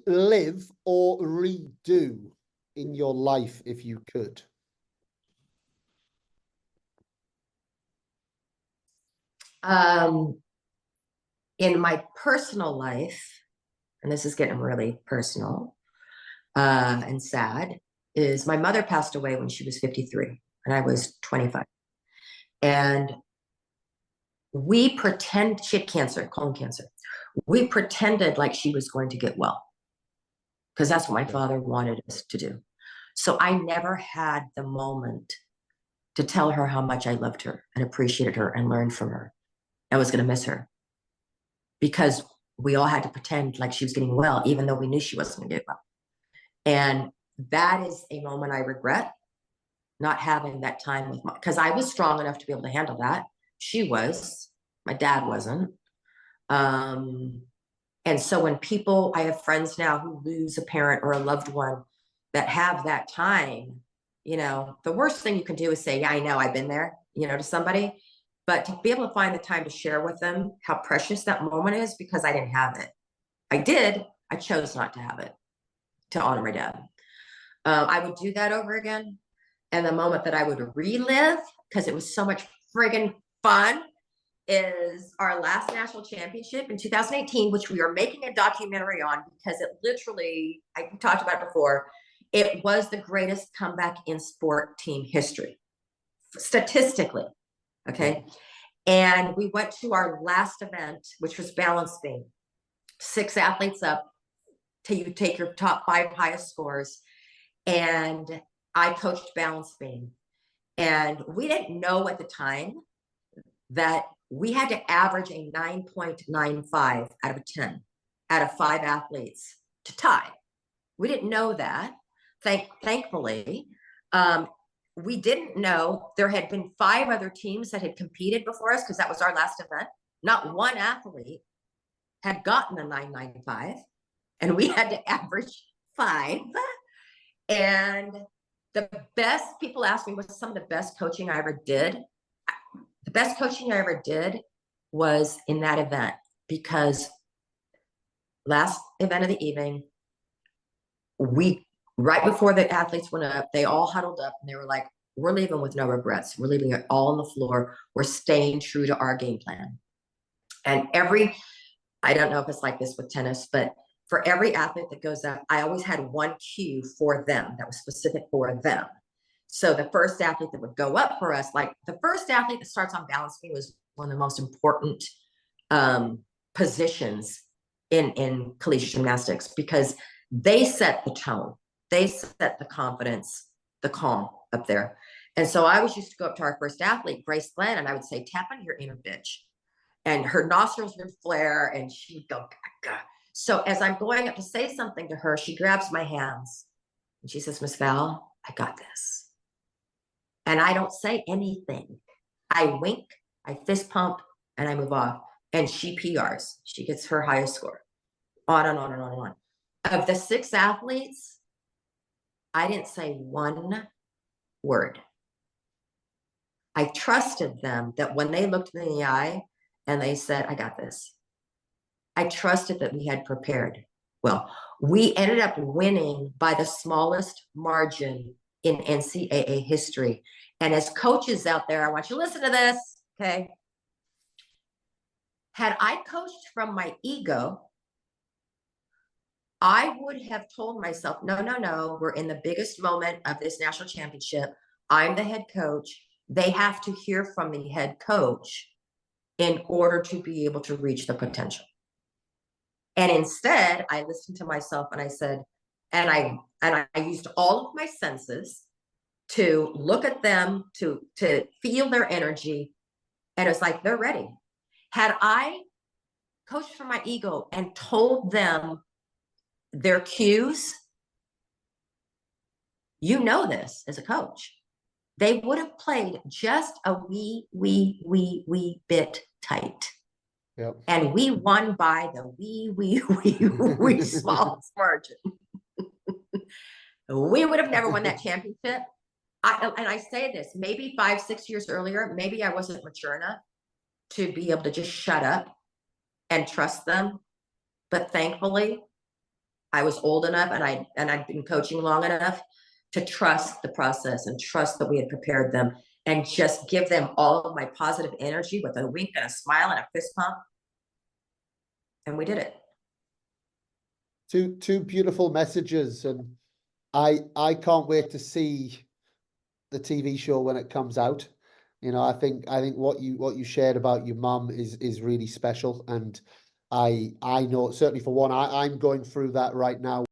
relive or redo in your life if you could? In my personal life, and this is getting really personal and sad, is my mother passed away when she was 53 and I was 25. And we pretend she had cancer, colon cancer. We pretended like she was going to get well because that's what my father wanted us to do. So I never had the moment to tell her how much I loved her and appreciated her and learned from her. I was going to miss her because we all had to pretend like she was getting well, even though we knew she wasn't going to get well. And that is a moment I regret not having that time with because I was strong enough to be able to handle that. She was, my dad wasn't. And so when people, I have friends now who lose a parent or a loved one that have that time, you know, the worst thing you can do is say, yeah, I know, I've been there, you know, to somebody. But to be able to find the time to share with them how precious that moment is, because I didn't have it. I did, I chose not to have it to honor my dad. I would do that over again. And the moment that I would relive, because it was so much friggin' fun, is our last national championship in 2018, which we are making a documentary on because it literally, I talked about it before, it was the greatest comeback in sport team history, statistically, okay? And we went to our last event, which was balance beam. 6 athletes up till you take your top 5 highest scores. And I coached balance beam. And we didn't know at the time that we had to average a 9.95 out of 10 out of 5 athletes to tie. We didn't know that. Thankfully, we didn't know there had been 5 other teams that had competed before us because that was our last event. Not one athlete had gotten a 9.95, and we had to average 5. And the best, people ask me what's some of the best coaching I ever did. The best coaching I ever did was in that event, because last event of the evening, right before the athletes went up, they all huddled up and they were like, we're leaving with no regrets. We're leaving it all on the floor. We're staying true to our game plan. And I don't know if it's like this with tennis, but for every athlete that goes up, I always had one cue for them that was specific for them. So the first athlete that would go up for us, like the first athlete that starts on balance beam was one of the most important positions in collegiate gymnastics, because they set the tone. They set the confidence, the calm up there. And so I was used to go up to our first athlete, Grace Glenn, and I would say, tap on your inner bitch. And her nostrils would flare and she'd go, gah. So as I'm going up to say something to her, she grabs my hands and she says, Miss Val, I got this. And I don't say anything. I wink, I fist pump, and I move off. And she PRs. She gets her highest score. On and on and on and on. Of the 6 athletes, I didn't say one word. I trusted them that when they looked me in the eye and they said, I got this, I trusted that we had prepared. Well, we ended up winning by the smallest margin in NCAA history. And as coaches out there, I want you to listen to this, okay? Had I coached from my ego, I would have told myself, no, we're in the biggest moment of this national championship. I'm the head coach. They have to hear from the head coach in order to be able to reach the potential. And instead, I listened to myself and I said, and I used all of my senses to look at them, to feel their energy. And it's like, they're ready. Had I coached from my ego and told them their cues, you know this as a coach, they would have played just a wee bit tight. Yep. And we won by the wee smallest margin. We would have never won that championship. And I say this, maybe 5-6 years earlier, maybe I wasn't mature enough to be able to just shut up and trust them. But thankfully, I was old enough and I'd been coaching long enough to trust the process and trust that we had prepared them and just give them all of my positive energy with a wink and a smile and a fist pump. And we did it. Two beautiful messages, and I can't wait to see the TV show when it comes out. You know, I think what you shared about your mum is really special, and I know certainly for one, I'm going through that right now